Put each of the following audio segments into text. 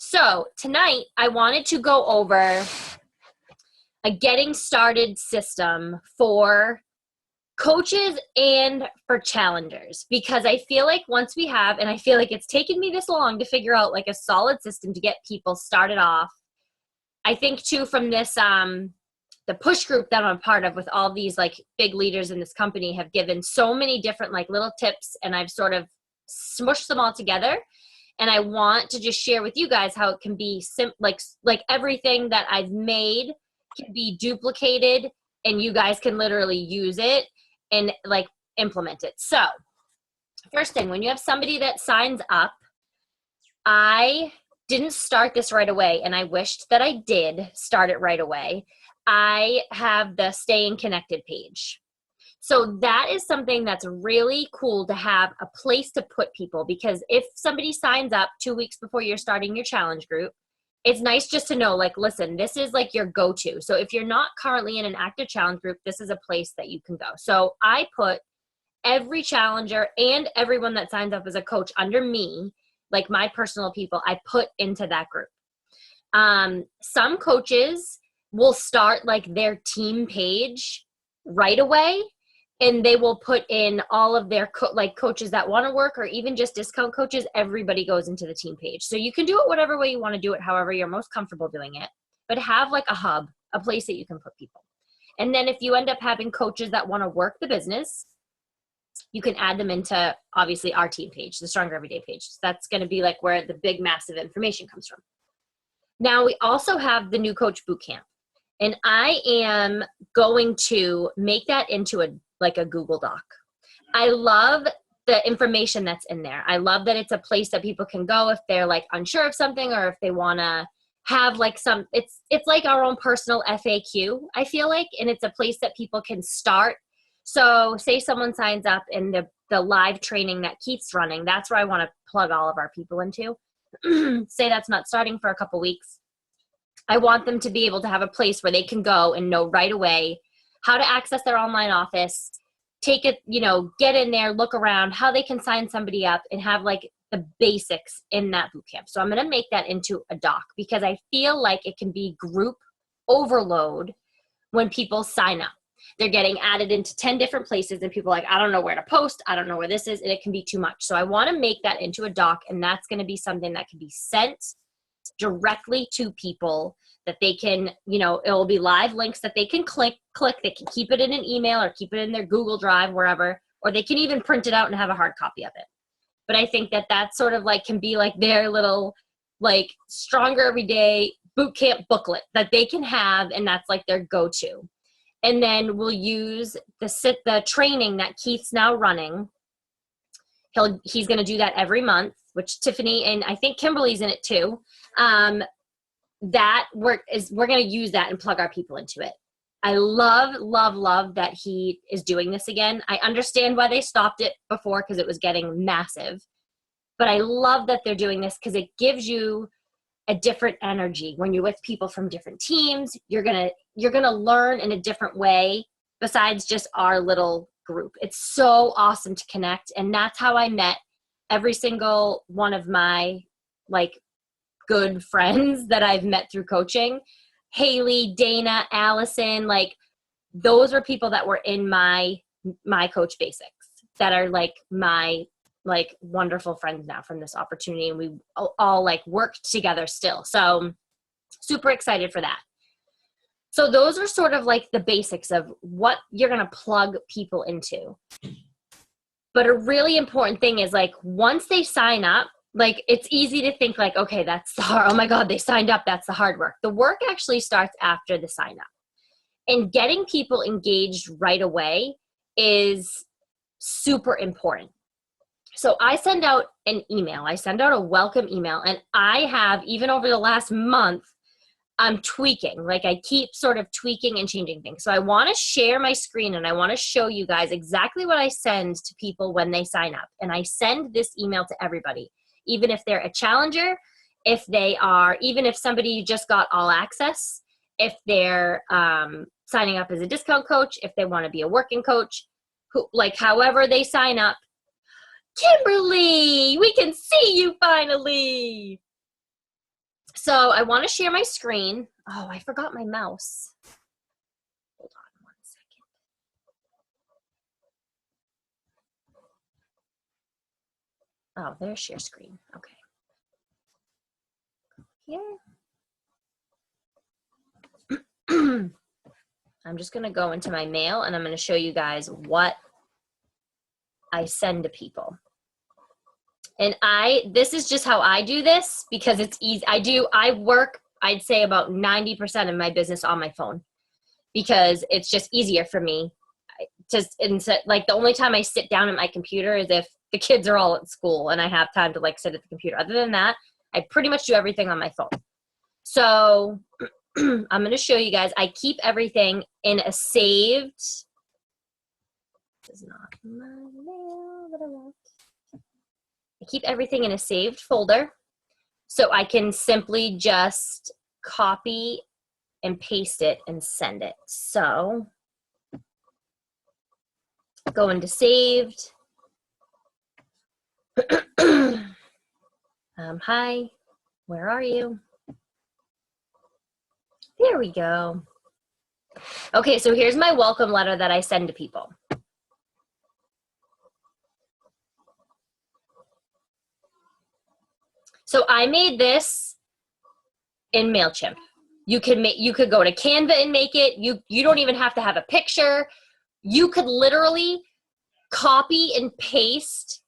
So tonight I wanted to go over a getting started system for coaches and for challengers, because I feel like once we have, and I feel like it's taken me this long to figure out like a solid system to get people started off. I think too from this, the push group that I'm a part of with all these like big leaders in this company have given so many different like little tips, and I've sort of smushed them all together. And I want to just share with you guys how it can be like everything that I've made can be duplicated, and you guys can literally use it and like implement it. So first thing, when you have somebody that signs up, I didn't start this right away, and I wished that I did start it right away. I have the staying connected page. So that is something that's really cool to have a place to put people, because if somebody signs up 2 weeks before you're starting your challenge group, it's nice just to know, like, listen, this is like your go-to. So if you're not currently in an active challenge group, this is a place that you can go. So I put every challenger and everyone that signs up as a coach under me, like my personal people, I put into that group. Some coaches will start like their team page right away, and they will put in all of their coaches that want to work, or even just discount coaches. Everybody goes into the team page. So you can do it whatever way you want to do it, however you're most comfortable doing it, but have like a hub, a place that you can put people. And then if you end up having coaches that want to work the business, you can add them into obviously our team page, the Stronger Everyday page. So that's going to be like where the big massive information comes from. Now we also have the new coach bootcamp, and I am going to make that into a Google Doc. I love the information that's in there. I love that it's a place that people can go if they're like unsure of something, or if they want to have like it's like our own personal FAQ, I feel like, and it's a place that people can start. So say someone signs up in the live training that Keith's running, that's where I want to plug all of our people into. Say that's not starting for a couple weeks. I want them to be able to have a place where they can go and know right away how to access their online office, take it, get in there, look around, how they can sign somebody up, and have like the basics in that bootcamp. So I'm going to make that into a doc, because I feel like it can be group overload when people sign up. They're getting added into 10 different places, and people are like, I don't know where to post. I don't know where this is. And it can be too much. So I want to make that into a doc, and that's going to be something that can be sent directly to people, that they can, it will be live links that they can click. They can keep it in an email or keep it in their Google Drive, wherever, or they can even print it out and have a hard copy of it. But I think that sort of like can be like their little like Stronger Everyday bootcamp booklet that they can have, and that's like their go-to. And then we'll use the training that Keith's now running. He's going to do that every month, which Tiffany and I think Kimberly's in it too. That we're going to use that and plug our people into it. I love that he is doing this again. I understand why they stopped it before, because it was getting massive, but I love that they're doing this, because it gives you a different energy when you're with people from different teams. You're going to learn in a different way besides just our little group. It's so awesome to connect. And that's how I met every single one of my like good friends that I've met through coaching. Haley, Dana, Allison, like those were people that were in my Coach Basics, that are like my like wonderful friends now from this opportunity. And we all like worked together still. So super excited for that. So those are sort of like the basics of what you're going to plug people into. But a really important thing is like once they sign up, like it's easy to think like, okay, that's the hard, oh my God, they signed up. That's the hard work. The work actually starts after the sign up, and getting people engaged right away is super important. So I send out an email. I send out a welcome email, and I have, even over the last month, I'm tweaking. Like I keep sort of tweaking and changing things. So I want to share my screen, and I want to show you guys exactly what I send to people when they sign up. And I send this email to everybody, even if they're a challenger, even if somebody just got all access, if they're signing up as a discount coach, if they want to be a working coach, however they sign up. Kimberly, we can see you finally. So I want to share my screen. Oh, I forgot my mouse. Hold on 1 second. Oh, there's share screen. Okay. Here. I'm just going to go into my mail and I'm going to show you guys what I send to people. And this is just how I do this because it's easy. I work, I'd say about 90% of my business on my phone because it's just easier for me. Like the only time I sit down at my computer is if the kids are all at school and I have time to like sit at the computer. Other than that, I pretty much do everything on my phone. So I'm going to show you guys. I keep everything in a saved. This is not my mail that I want. I keep everything in a saved folder so I can simply just copy and paste it and send it. So go into saved. Hi, where are you? There we go. Okay, so here's my welcome letter that I send to people. So I made this in MailChimp. You could go to Canva and make it. You don't even have to have a picture. You could literally copy and paste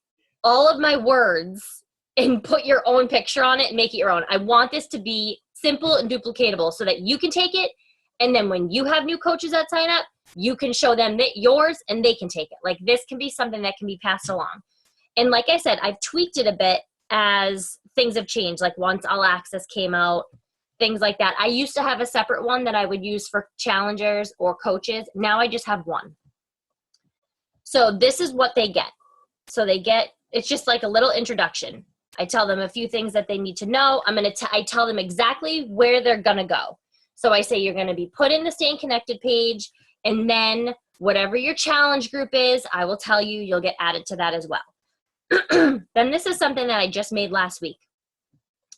all of my words and put your own picture on it and make it your own. I want this to be simple and duplicatable so that you can take it, and then when you have new coaches that sign up, you can show them that yours and they can take it. Like this can be something that can be passed along. And like I said, I've tweaked it a bit as things have changed. Like once All Access came out, things like that. I used to have a separate one that I would use for challengers or coaches. Now I just have one. So this is what they get. So it's just like a little introduction. I tell them a few things that they need to know. I tell them exactly where they're going to go. So I say you're going to be put in the Staying Connected page, and then whatever your challenge group is, I will tell you, you'll get added to that as well. Then this is something that I just made last week.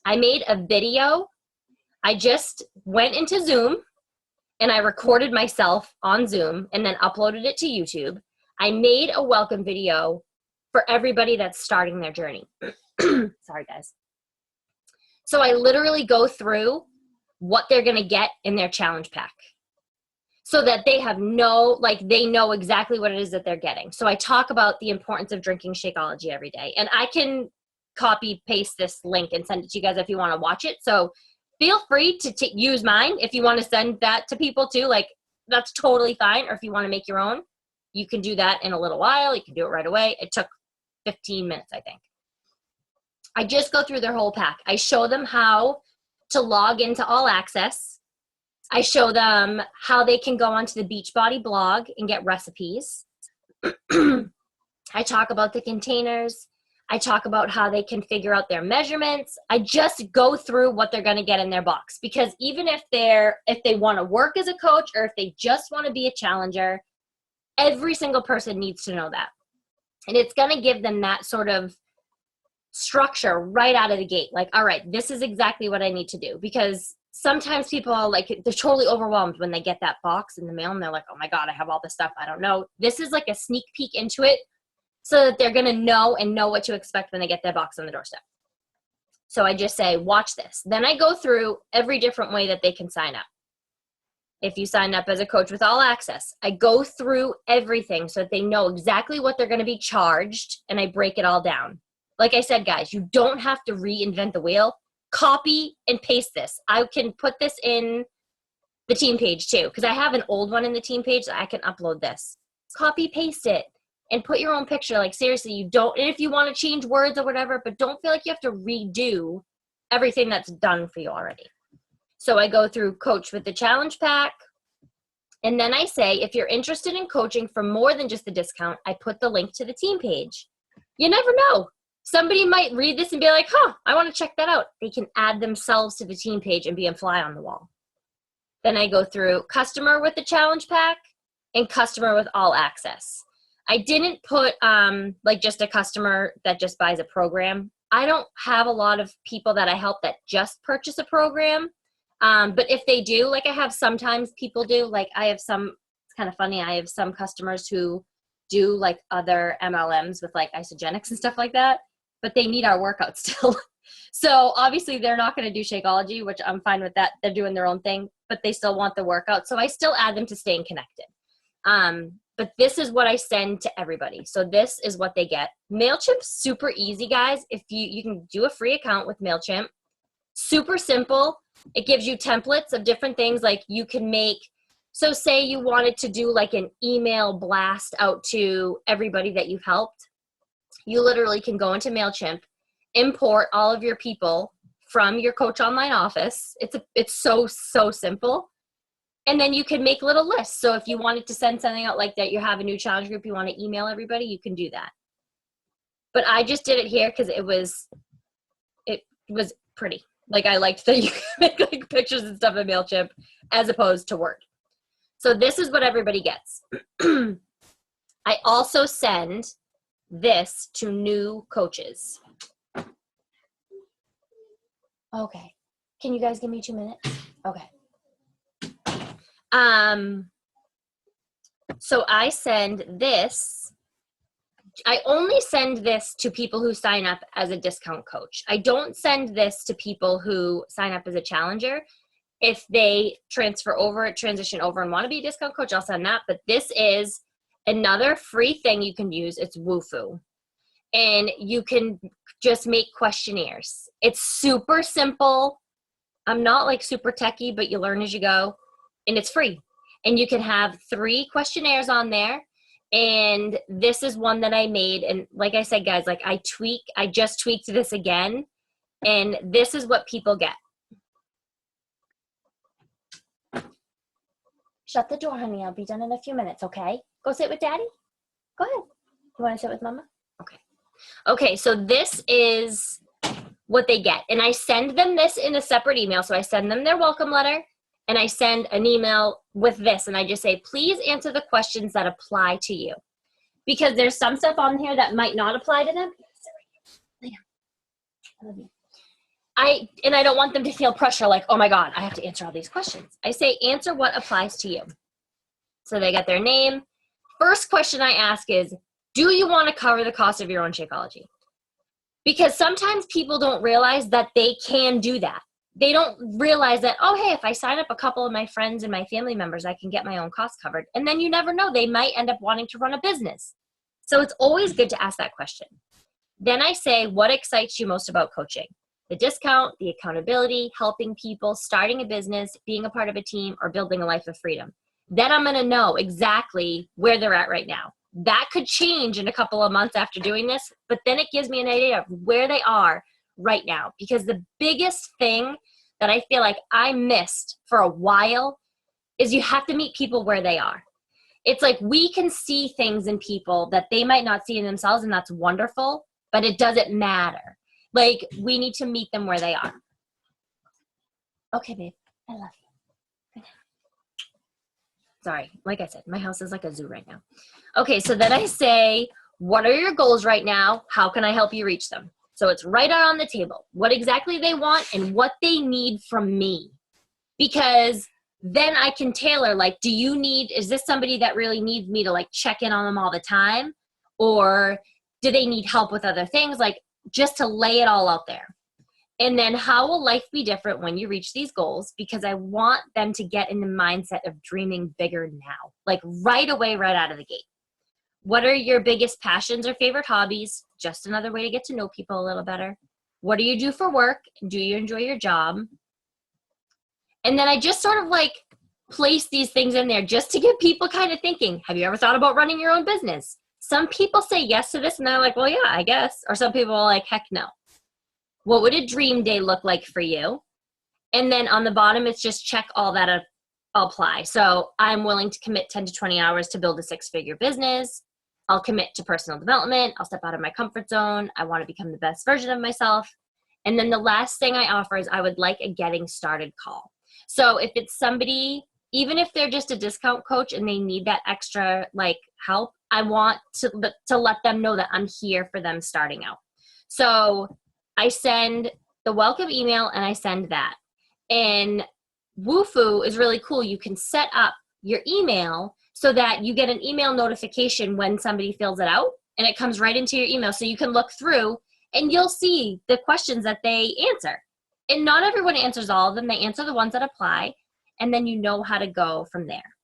I made a video. I just went into Zoom and I recorded myself on Zoom and then uploaded it to YouTube. I made a welcome video for everybody that's starting their journey. Sorry, guys. So I literally go through what they're going to get in their challenge pack so that they know exactly what it is that they're getting. So I talk about the importance of drinking Shakeology every day. And I can copy paste this link and send it to you guys if you want to watch it. So feel free to use mine if you want to send that to people too. Like that's totally fine. Or if you want to make your own, you can do that in a little while. You can do it right away. It took 15 minutes, I think. I just go through their whole pack. I show them how to log into All Access. I show them how they can go onto the Beachbody blog and get recipes. I talk about the containers. I talk about how they can figure out their measurements. I just go through what they're going to get in their box, because even if they want to work as a coach or if they just want to be a challenger, every single person needs to know that. And it's going to give them that sort of structure right out of the gate. Like, all right, this is exactly what I need to do. Because sometimes people are like, they're totally overwhelmed when they get that box in the mail and they're like, oh my God, I have all this stuff I don't know. This is like a sneak peek into it so that they're going to know what to expect when they get their box on the doorstep. So I just say, watch this. Then I go through every different way that they can sign up. If you sign up as a coach with All Access, I go through everything so that they know exactly what they're going to be charged, and I break it all down. Like I said, guys, you don't have to reinvent the wheel. Copy and paste this. I can put this in the team page too, because I have an old one in the team page that I can upload this. Copy, paste it, and put your own picture. Like seriously, you don't, and if you want to change words or whatever, but don't feel like you have to redo everything that's done for you already. So I go through coach with the challenge pack. And then I say, if you're interested in coaching for more than just the discount, I put the link to the team page. You never know. Somebody might read this and be like, I want to check that out. They can add themselves to the team page and be a fly on the wall. Then I go through customer with the challenge pack and customer with All Access. I didn't put like just a customer that just buys a program. I don't have a lot of people that I help that just purchase a program. But if they do, like I have sometimes people do, like I have some, it's kind of funny. I have some customers who do like other MLMs with like isogenics and stuff like that, but they need our workout still. So obviously they're not going to do Shakeology, which I'm fine with that. They're doing their own thing, but they still want the workout. So I still add them to staying connected. But this is what I send to everybody. So this is what they get. MailChimp's super easy, guys. If you can do a free account with MailChimp, super simple. It gives you templates of different things like you can make. So say you wanted to do like an email blast out to everybody that you've helped. You literally can go into MailChimp, import all of your people from your Coach Online office. It's so simple. And then you can make little lists. So if you wanted to send something out like that, you have a new challenge group, you want to email everybody, you can do that. But I just did it here because it was pretty. Like I liked that you could make like pictures and stuff in MailChimp as opposed to Word. So this is what everybody gets. I also send this to new coaches. Okay. Can you guys give me 2 minutes? Okay. So I send this. I only send this to people who sign up as a discount coach. I don't send this to people who sign up as a challenger. If they transition over and want to be a discount coach, I'll send that. But this is another free thing you can use. It's Woofu. And you can just make questionnaires. It's super simple. I'm not like super techie, but you learn as you go. And it's free. And you can have 3 questionnaires on there. And this is one that I made. And like I said, guys, like I just tweaked this again. And this is what people get. Shut the door, honey. I'll be done in a few minutes, okay? Go sit with Daddy. Go ahead. You want to sit with Mama? Okay. Okay, so this is what they get. And I send them this in a separate email. So I send them their welcome letter. And I send an email with this, and I just say, please answer the questions that apply to you. Because there's some stuff on here that might not apply to them. I love you. And I don't want them to feel pressure like, oh my God, I have to answer all these questions. I say, answer what applies to you. So they get their name. First question I ask is, do you want to cover the cost of your own Shakeology? Because sometimes people don't realize that they can do that. They don't realize that, oh, hey, if I sign up a couple of my friends and my family members, I can get my own costs covered. And then you never know. They might end up wanting to run a business. So it's always good to ask that question. Then I say, what excites you most about coaching? The discount, the accountability, helping people, starting a business, being a part of a team, or building a life of freedom. Then I'm going to know exactly where they're at right now. That could change in a couple of months after doing this, but then it gives me an idea of where they are right now. Because the biggest thing that I feel like I missed for a while is you have to meet people where they are. It's like we can see things in people that they might not see in themselves, and that's wonderful, but it doesn't matter. Like we need to meet them where they are. Okay, babe, I love you. Sorry, like I said, my house is like a zoo right now. Okay, so then I say, what are your goals right now? How can I help you reach them? So it's right out on the table, what exactly they want and what they need from me. Because then I can tailor, like, is this somebody that really needs me to like check in on them all the time? Or do they need help with other things? Like just to lay it all out there. And then how will life be different when you reach these goals? Because I want them to get in the mindset of dreaming bigger now, like right away, right out of the gate. What are your biggest passions or favorite hobbies? Just another way to get to know people a little better. What do you do for work? Do you enjoy your job? And then I just sort of like place these things in there just to get people kind of thinking, have you ever thought about running your own business? Some people say yes to this and they're like, well, yeah, I guess. Or some people are like, heck no. What would a dream day look like for you? And then on the bottom, it's just check all that apply. So I'm willing to commit 10 to 20 hours to build a 6-figure business. I'll commit to personal development. I'll step out of my comfort zone. I want to become the best version of myself. And then the last thing I offer is I would like a getting started call. So if it's somebody, even if they're just a discount coach and they need that extra like help, I want to let them know that I'm here for them starting out. So I send the welcome email and I send that. And Woofu is really cool. You can set up your email so that you get an email notification when somebody fills it out, and it comes right into your email. So you can look through and you'll see the questions that they answer. And not everyone answers all of them. They answer the ones that apply, and then you know how to go from there.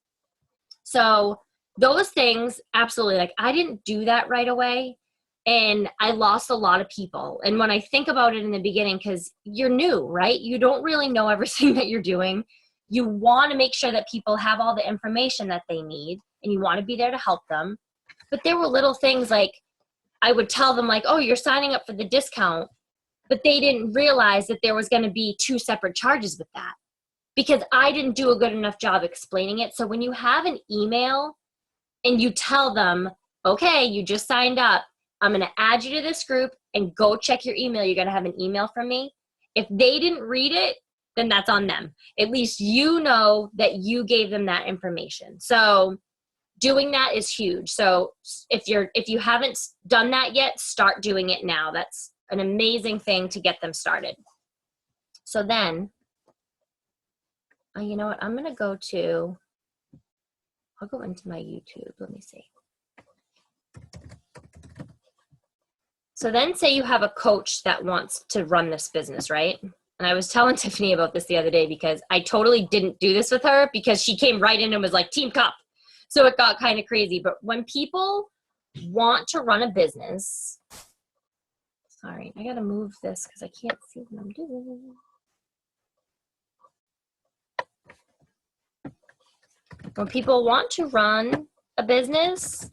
So those things, absolutely. Like, I didn't do that right away, and I lost a lot of people. And when I think about it in the beginning, because you're new, right? You don't really know everything that you're doing. You want to make sure that people have all the information that they need, and you want to be there to help them. But there were little things like, I would tell them like, oh, you're signing up for the discount, but they didn't realize that there was going to be 2 separate charges with that, because I didn't do a good enough job explaining it. So when you have an email and you tell them, okay, you just signed up, I'm going to add you to this group and go check your email. You're going to have an email from me. If they didn't read it, then that's on them. At least you know that you gave them that information. So doing that is huge. So if you haven't done that yet, start doing it now. That's an amazing thing to get them started. So then, you know what? I'm going to I'll go into my YouTube. Let me see. So then say you have a coach that wants to run this business, right? And I was telling Tiffany about this the other day, because I totally didn't do this with her, because she came right in and was like, Team Cup. So it got kind of crazy. But when people want to run a business, sorry, I got to move this because I can't see what I'm doing. When people want to run a business,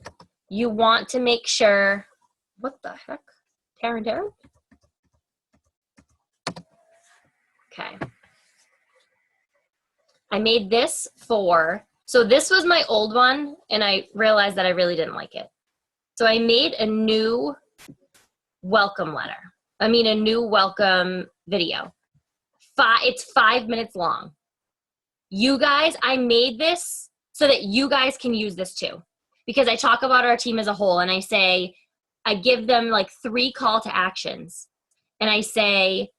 you want to make sure, what the heck? Taren? Okay. I made this so this was my old one, and I realized that I really didn't like it. So I made a new welcome a new welcome video. It's 5 minutes long. You guys, I made this so that you guys can use this too, because I talk about our team as a whole, and I give them like 3 call to actions, and I say,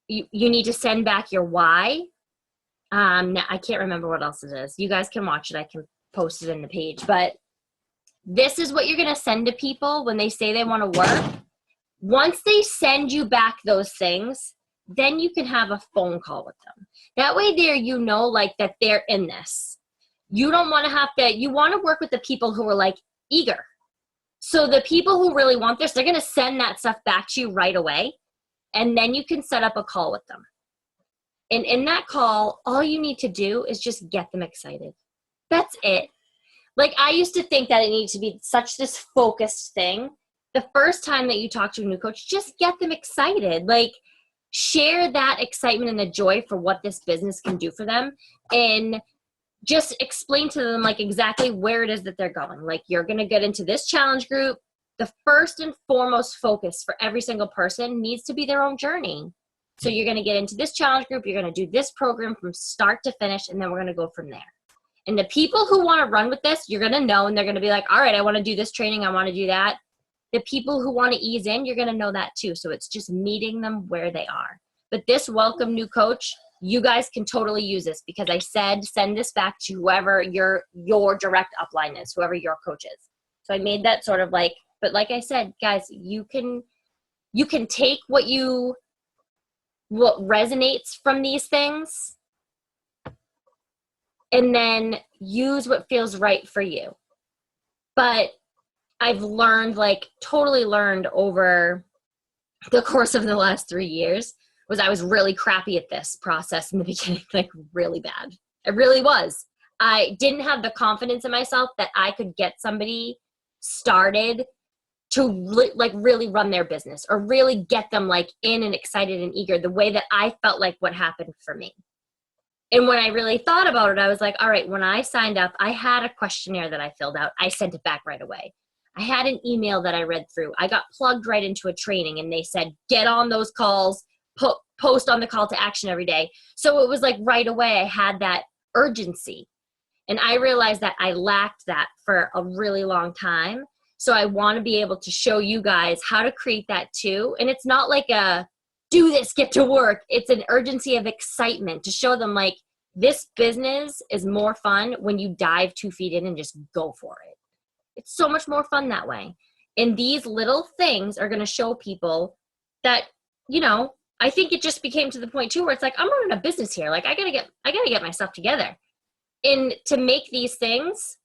you need to send back your why. I can't remember what else it is. You guys can watch it. I can post it in the page, but this is what you're going to send to people when they say they want to work. Once they send you back those things, then you can have a phone call with them. That way you know, like, that they're in this. You don't want to you want to work with the people who are like eager. So the people who really want this, they're going to send that stuff back to you right away. And then you can set up a call with them. And in that call, all you need to do is just get them excited. That's it. Like, I used to think that it needed to be such this focused thing. The first time that you talk to a new coach, just get them excited. Like, share that excitement and the joy for what this business can do for them. And just explain to them, like, exactly where it is that they're going. Like, you're going to get into this challenge group. The first and foremost focus for every single person needs to be their own journey. So you're going to get into this challenge group. You're going to do this program from start to finish, and then we're going to go from there. And the people who want to run with this, you're going to know, and they're going to be like, all right, I want to do this training. I want to do that. The people who want to ease in, you're going to know that too. So it's just meeting them where they are. But this welcome new coach, you guys can totally use this, because I said send this back to whoever your direct upline is, whoever your coach is. So I made that sort of like, but like I said, guys, you can take what resonates from these things and then use what feels right for you. But I've learned, like, totally learned over the course of the last 3 years, was I was really crappy at this process in the beginning, like really bad. It really was. I didn't have the confidence in myself that I could get somebody started to really run their business, or really get them like in and excited and eager the way that I felt like what happened for me. And when I really thought about it, I was like, all right, when I signed up, I had a questionnaire that I filled out. I sent it back right away. I had an email that I read through. I got plugged right into a training, and they said, get on those calls, post on the call to action every day. So it was like right away I had that urgency. And I realized that I lacked that for a really long time. So I want to be able to show you guys how to create that too. And it's not like a do this, get to work. It's an urgency of excitement to show them like this business is more fun when you dive 2 feet in and just go for it. It's so much more fun that way. And these little things are going to show people that, you know, I think it just became to the point too where it's like, I'm running a business here. Like I gotta get my stuff together. And to make these things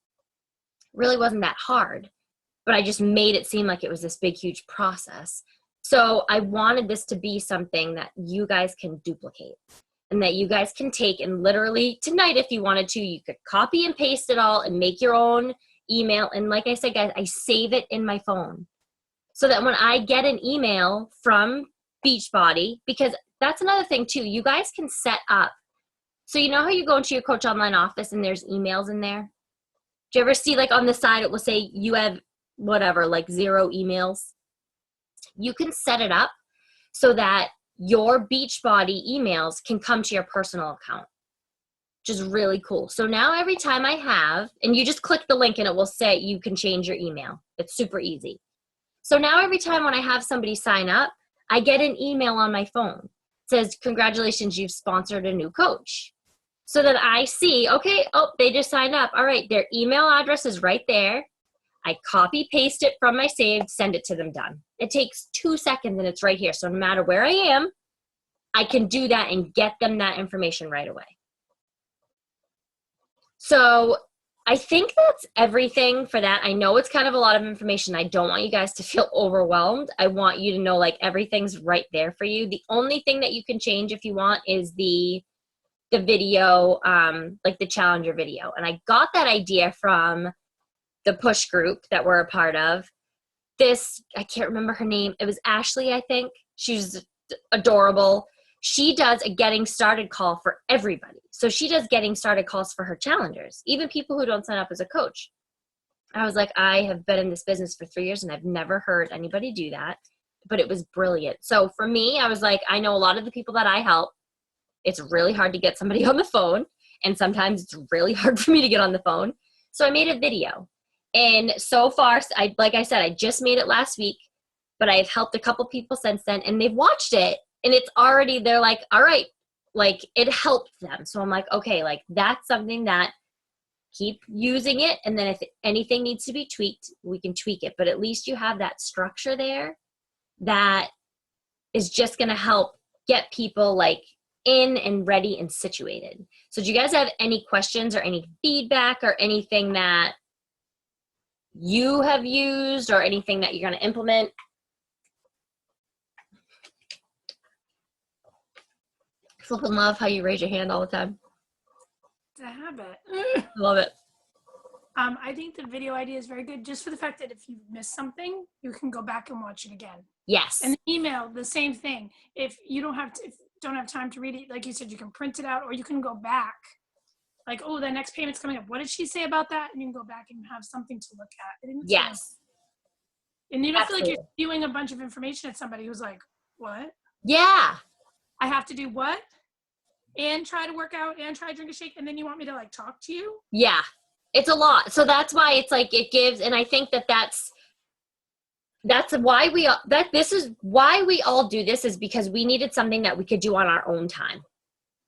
really wasn't that hard, but I just made it seem like it was this big, huge process. So I wanted this to be something that you guys can duplicate and that you guys can take and literally tonight, if you wanted to, you could copy and paste it all and make your own email. And like I said, guys, I save it in my phone so that when I get an email from Beachbody, because that's another thing too, you guys can set up. So you know how you go into your Coach Online office and there's emails in there? Do you ever see like on the side, it will say you have whatever, like 0 emails? You can set it up so that your Beachbody emails can come to your personal account, which is really cool. So now every time I have, and you just click the link and it will say you can change your email. It's super easy. So now every time when I have somebody sign up, I get an email on my phone. It says, congratulations, you've sponsored a new coach. So that I see, okay, oh, they just signed up. All right, their email address is right there. I copy, paste it from my saved, send it to them, done. It takes 2 seconds and it's right here. So no matter where I am, I can do that and get them that information right away. So I think that's everything for that. I know it's kind of a lot of information. I don't want you guys to feel overwhelmed. I want you to know like everything's right there for you. The only thing that you can change if you want is the video, like the challenger video. And I got that idea from the push group that we're a part of. I can't remember her name. It was Ashley, I think. She's adorable. She does a getting started call for everybody. So she does getting started calls for her challengers, even people who don't sign up as a coach. I was like, I have been in this business for 3 years and I've never heard anybody do that, but it was brilliant. So for me, I was like, I know a lot of the people that I help, it's really hard to get somebody on the phone. And sometimes it's really hard for me to get on the phone. So I made a video. And so far, like I said, I just made it last week, but I've helped a couple people since then and they've watched it and it's already, they're like, all right, like it helped them. So I'm like, okay, like that's something that keep using it. And then if anything needs to be tweaked, we can tweak it. But at least you have that structure there that is just going to help get people like in and ready and situated. So do you guys have any questions or any feedback or anything that you have used or anything that you're going to implement? Flippin' love how you raise your hand all the time. It's a habit. Love it. I think the video idea is very good just for the fact that if you miss something, you can go back and watch it again. Yes. And the email, the same thing. If you don't have time to read it, like you said, you can print it out or you can go back. Like, oh, the next payment's coming up. What did she say about that? And you can go back and have something to look at. Yes. And you don't feel like you're spewing a bunch of information at somebody who's like, what? Yeah. I have to do what? And try to work out and try to drink a shake. And then you want me to like talk to you? Yeah. It's a lot. So that's why it's like it gives, and I think that's why this is why we all do this, is because we needed something that we could do on our own time.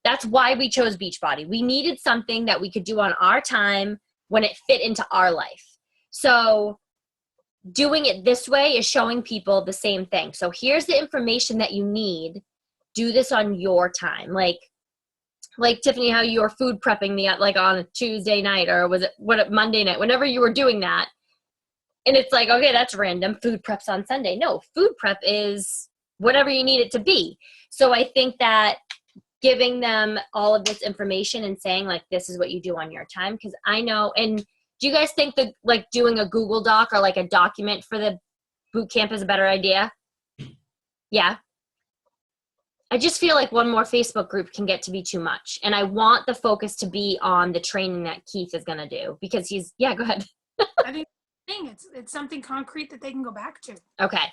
That's why we chose Beachbody. We needed something that we could do on our time when it fit into our life. So doing it this way is showing people the same thing. So here's the information that you need. Do this on your time. Like Tiffany, how you were food prepping like on a Tuesday night, or was it Monday night, whenever you were doing that. And it's like, okay, that's random. Food prep's on Sunday. No, food prep is whatever you need it to be. So I think that giving them all of this information and saying like, this is what you do on your time. Cause I know, and do you guys think that like doing a Google Doc or like a document for the boot camp is a better idea? Yeah. I just feel like one more Facebook group can get to be too much. And I want the focus to be on the training that Keith is going to do because go ahead. I think it's something concrete that they can go back to. Okay.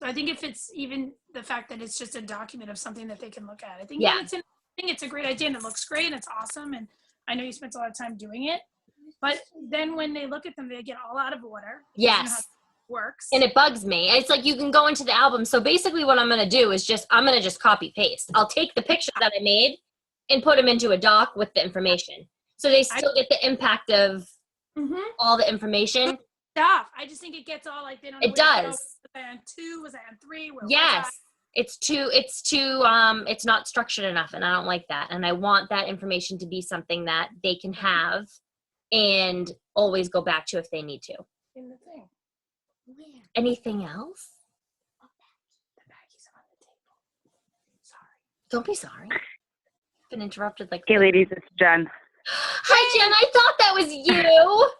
So I think if it's even the fact that it's just a document of something that they can look at, I think it's a great idea and it looks great and it's awesome. And I know you spent a lot of time doing it. But then when they look at them, they get all out of order. Yes. Works. And it bugs me. It's like you can go into the album. So basically what I'm going to do is I'm going to just copy paste. I'll take the pictures that I made and put them into a doc with the information. So they still get the impact of all the information. Stuff. I just think it gets all like they don't know. It does. Was I on 2? Was I on 3? Yes. It's too it's not structured enough, and I don't like that. And I want that information to be something that they can have and always go back to if they need to. In the thing. Where? Anything else? The baggies on the table. Sorry. Don't be sorry. I've been interrupted like. Hey, ladies, it's Jen. Hi, Jen. I thought that was you.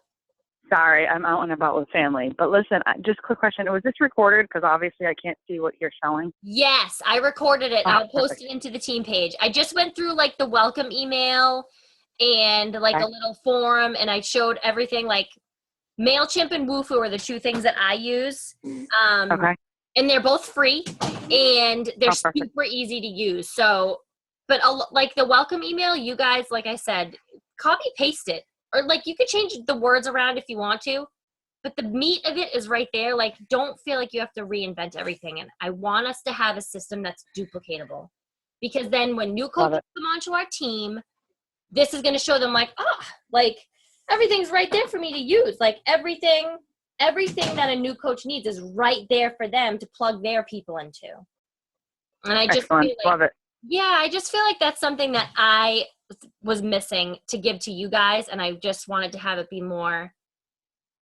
Sorry, I'm out and about with family. But listen, just a quick question. Was this recorded? Because obviously I can't see what you're showing. Yes, I recorded it. Oh, I'll post perfect. it into the team page. I just went through like the welcome email and like a little form, and I showed everything. Like MailChimp and Woofu are the two things that I use. Okay. And they're both free, and they're super easy to use. So, but like the welcome email, you guys, like I said, copy paste it. Or like you could change the words around if you want to, but the meat of it is right there. Like, don't feel like you have to reinvent everything. And I want us to have a system that's duplicatable, because then when new coaches come onto our team, this is going to show them like, like everything's right there for me to use. Like everything that a new coach needs is right there for them to plug their people into. And I just feel like, love it. Yeah, I just feel like that's something that I was missing to give to you guys, and I just wanted to have it be more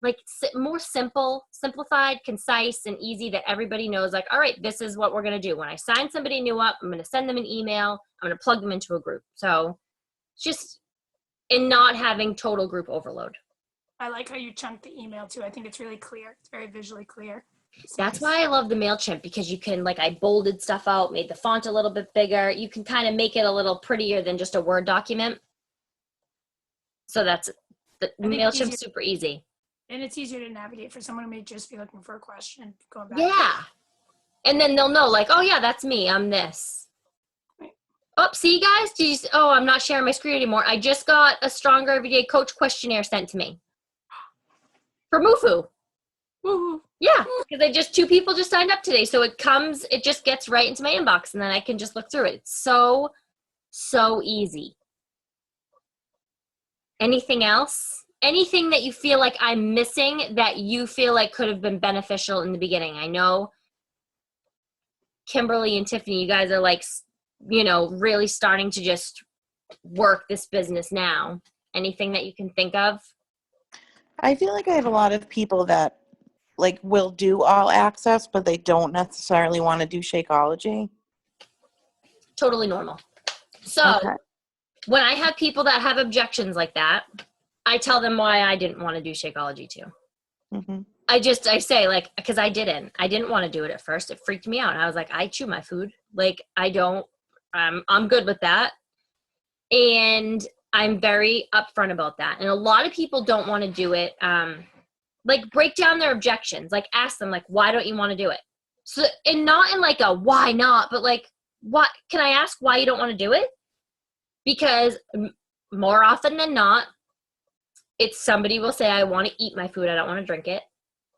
like more simplified, concise, and easy, that everybody knows like, all right, this is what we're going to do. When I sign somebody new up, I'm going to send them an email. I'm going to plug them into a group. So just in not having total group overload. I like how you chunk the email too. I think it's really clear. It's very visually clear. That's why I love the MailChimp, because you can, like, I bolded stuff out, made the font a little bit bigger. You can kind of make it a little prettier than just a Word document. So that's the MailChimp's super easy. And it's easier to navigate for someone who may just be looking for a question. Going back. Yeah. And then they'll know like, oh yeah, that's me. I'm this. Right. Oh, see guys? I'm not sharing my screen anymore. I just got a Stronger Everyday Coach questionnaire sent to me. For Mufu. Woo-hoo. Yeah, because 2 people just signed up today. So it just gets right into my inbox, and then I can just look through it. It's so easy. Anything else? Anything that you feel like I'm missing that you feel like could have been beneficial in the beginning? I know Kimberly and Tiffany, you guys are like, really starting to just work this business now. Anything that you can think of? I feel like I have a lot of people that like will do all access, but they don't necessarily want to do Shakeology. Totally normal. So when I have people that have objections like that, I tell them why I didn't want to do Shakeology too. Mm-hmm. I say like, because I didn't want to do it at first. It freaked me out. I was like, I chew my food. Like I'm good with that. And I'm very upfront about that. And a lot of people don't want to do it. Like break down their objections, like ask them like, why don't you want to do it? So, and not in like a why not, but like, what can I ask why you don't want to do it? Because more often than not, it's somebody will say, I want to eat my food. I don't want to drink it,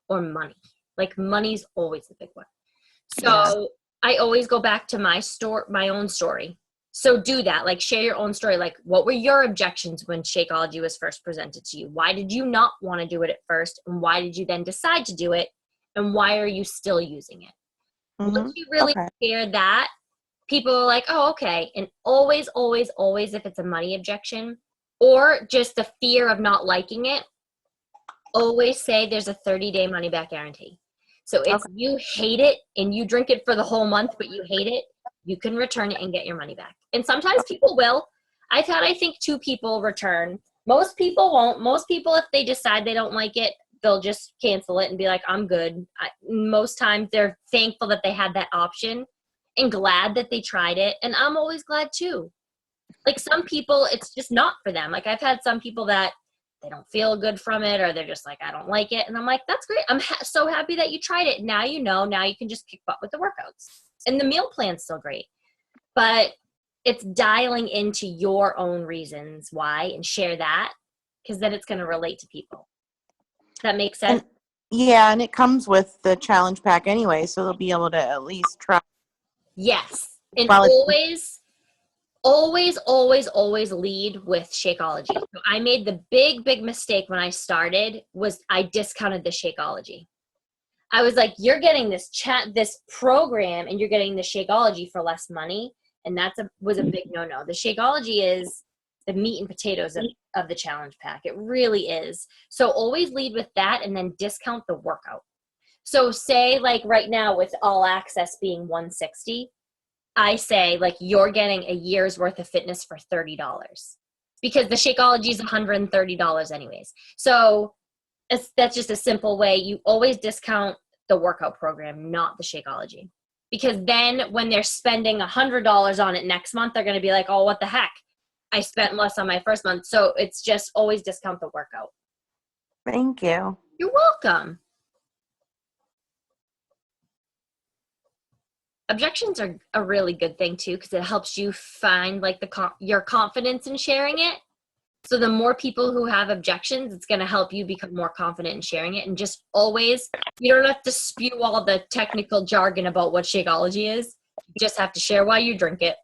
or money. Like money's always the big one. So I always go back to my own story. So do that, like share your own story. Like what were your objections when Shakeology was first presented to you? Why did you not want to do it at first? And why did you then decide to do it? And why are you still using it? Mm-hmm. Once you really share that, people are like, oh, okay. And always, always, always, if it's a money objection or just the fear of not liking it, always say there's a 30-day money back guarantee. So if you hate it and you drink it for the whole month, but you hate it, you can return it and get your money back. And sometimes people will. I've had, I think, 2 people return. Most people won't. Most people, if they decide they don't like it, they'll just cancel it and be like, I'm good. Most times they're thankful that they had that option and glad that they tried it. And I'm always glad too. Like some people, it's just not for them. Like I've had some people that they don't feel good from it, or they're just like, I don't like it. And I'm like, that's great. I'm so happy that you tried it. Now you know, now you can just kick butt with the workouts. And the meal plan's still great. But it's dialing into your own reasons why and share that. because then it's going to relate to people. Does that make sense? And it comes with the challenge pack anyway, so they'll be able to at least try. Yes. And Well, always lead with Shakeology. So I made the big mistake when I started was I discounted the Shakeology. I was like, you're getting this program and you're getting the Shakeology for less money. And was a big no-no. The Shakeology is the meat and potatoes of the challenge pack. It really is. So always lead with that and then discount the workout. So say like right now with all access being $160, I say like you're getting a year's worth of fitness for $30 because the Shakeology is $130 anyways. So that's just a simple way. You always discount the workout program, not the Shakeology. Because then when they're spending $100 on it next month, they're going to be like, oh, what the heck? I spent less on my first month. So it's just always discount the workout. Thank you. You're welcome. Objections are a really good thing too, because it helps you find like your confidence in sharing it. So the more people who have objections, it's going to help you become more confident in sharing it. And just always, you don't have to spew all the technical jargon about what Shakeology is. You just have to share why you drink it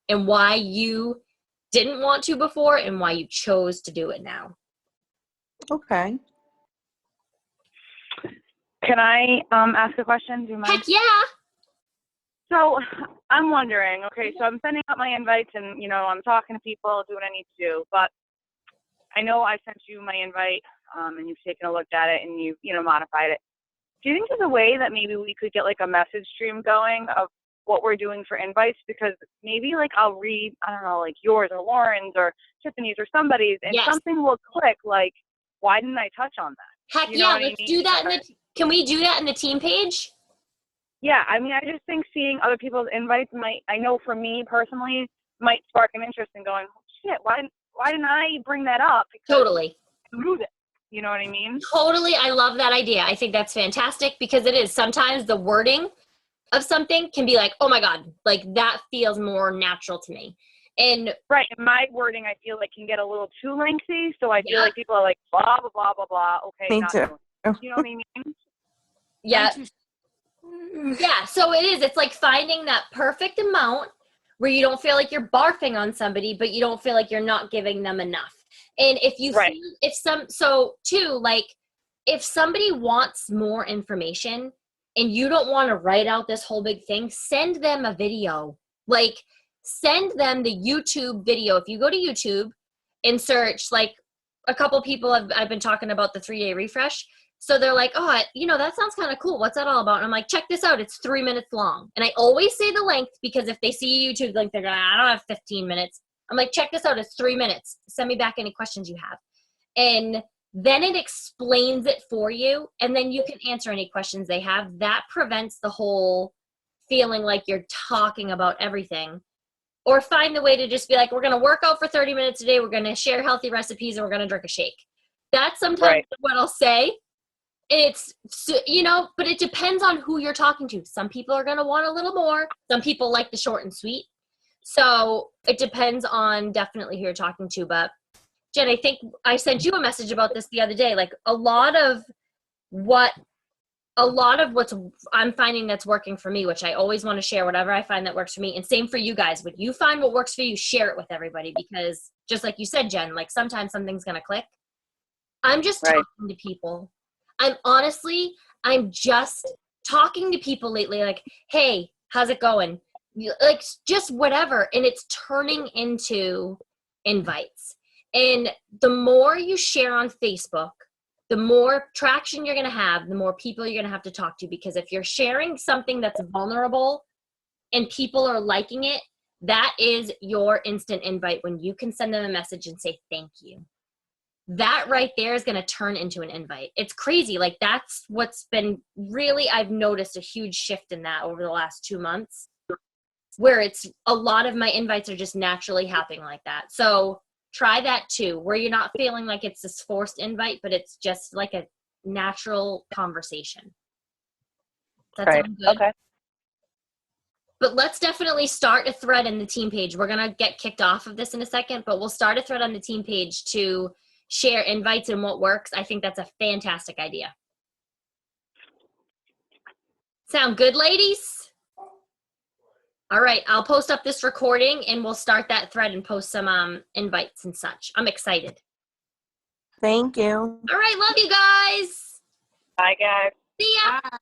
and why you didn't want to before and why you chose to do it now. Okay. Can I ask a question? Do you mind? Heck yeah. So I'm wondering, okay, so I'm sending out my invites and, you know, I'm talking to people, doing what I need to do, but I know I sent you my invite and you've taken a look at it and you've, you know, modified it. Do you think there's a way that maybe we could get like a message stream going of what we're doing for invites? Because maybe like I'll read, I don't know, like yours or Lauren's or Tiffany's or somebody's and something will click like, why didn't I touch on that? Heck yeah, let's do that. Can we do that in the team page? Yeah, I mean, I just think seeing other people's invites I know for me personally, might spark an interest in going, shit, why didn't I bring that up? Because Totally. Lose it. You know what I mean? Totally. I love that idea. I think that's fantastic because it is sometimes the wording of something can be like, oh my God, like that feels more natural to me. And right. And my wording, I feel like can get a little too lengthy. So I feel like people are like, blah, blah, blah, blah, blah. Okay. Me too. You know what I mean? Yeah. Yeah. So it is. It's like finding that perfect amount where you don't feel like you're barfing on somebody, but you don't feel like you're not giving them enough. And if you feel, like if somebody wants more information and you don't want to write out this whole big thing, send them a video. Like send them the YouTube video. If you go to YouTube and search, like a couple people I've been talking about the 3-day refresh. So they're like, oh, that sounds kind of cool. What's that all about? And I'm like, check this out. It's 3 minutes long. And I always say the length because if they see a YouTube link, they're going, I don't have 15 minutes. I'm like, check this out. It's 3 minutes. Send me back any questions you have. And then it explains it for you. And then you can answer any questions they have. That prevents the whole feeling like you're talking about everything. Or find the way to just be like, we're going to work out for 30 minutes a day. We're going to share healthy recipes and we're going to drink a shake. That's sometimes what I'll say. It's, but it depends on who you're talking to. Some people are going to want a little more. Some people like the short and sweet. So it depends on definitely who you're talking to. But Jen, I think I sent you a message about this the other day. Like a lot of what's I'm finding that's working for me, which I always want to share whatever I find that works for me. And same for you guys. When you find what works for you, share it with everybody because just like you said, Jen, like sometimes something's going to click. I'm just talking to people. I'm just talking to people lately. Like, hey, how's it going? Like just whatever. And it's turning into invites. And the more you share on Facebook, the more traction you're going to have, the more people you're going to have to talk to. Because if you're sharing something that's vulnerable and people are liking it, that is your instant invite when you can send them a message and say, thank you. That right there is going to turn into an invite. It's crazy. Like that's what's been really, I've noticed a huge shift in that over the last 2 months where it's a lot of my invites are just naturally happening like that. So try that too, where you're not feeling like it's this forced invite, but it's just like a natural conversation. That sounds good. Okay. But let's definitely start a thread in the team page. We're going to get kicked off of this in a second, but we'll start a thread on the team page to share invites and what works. I think that's a fantastic idea. Sound good, ladies? All right, I'll post up this recording and we'll start that thread and post some invites and such. I'm excited. Thank you. All right, love you guys. Bye, guys. See ya. Bye.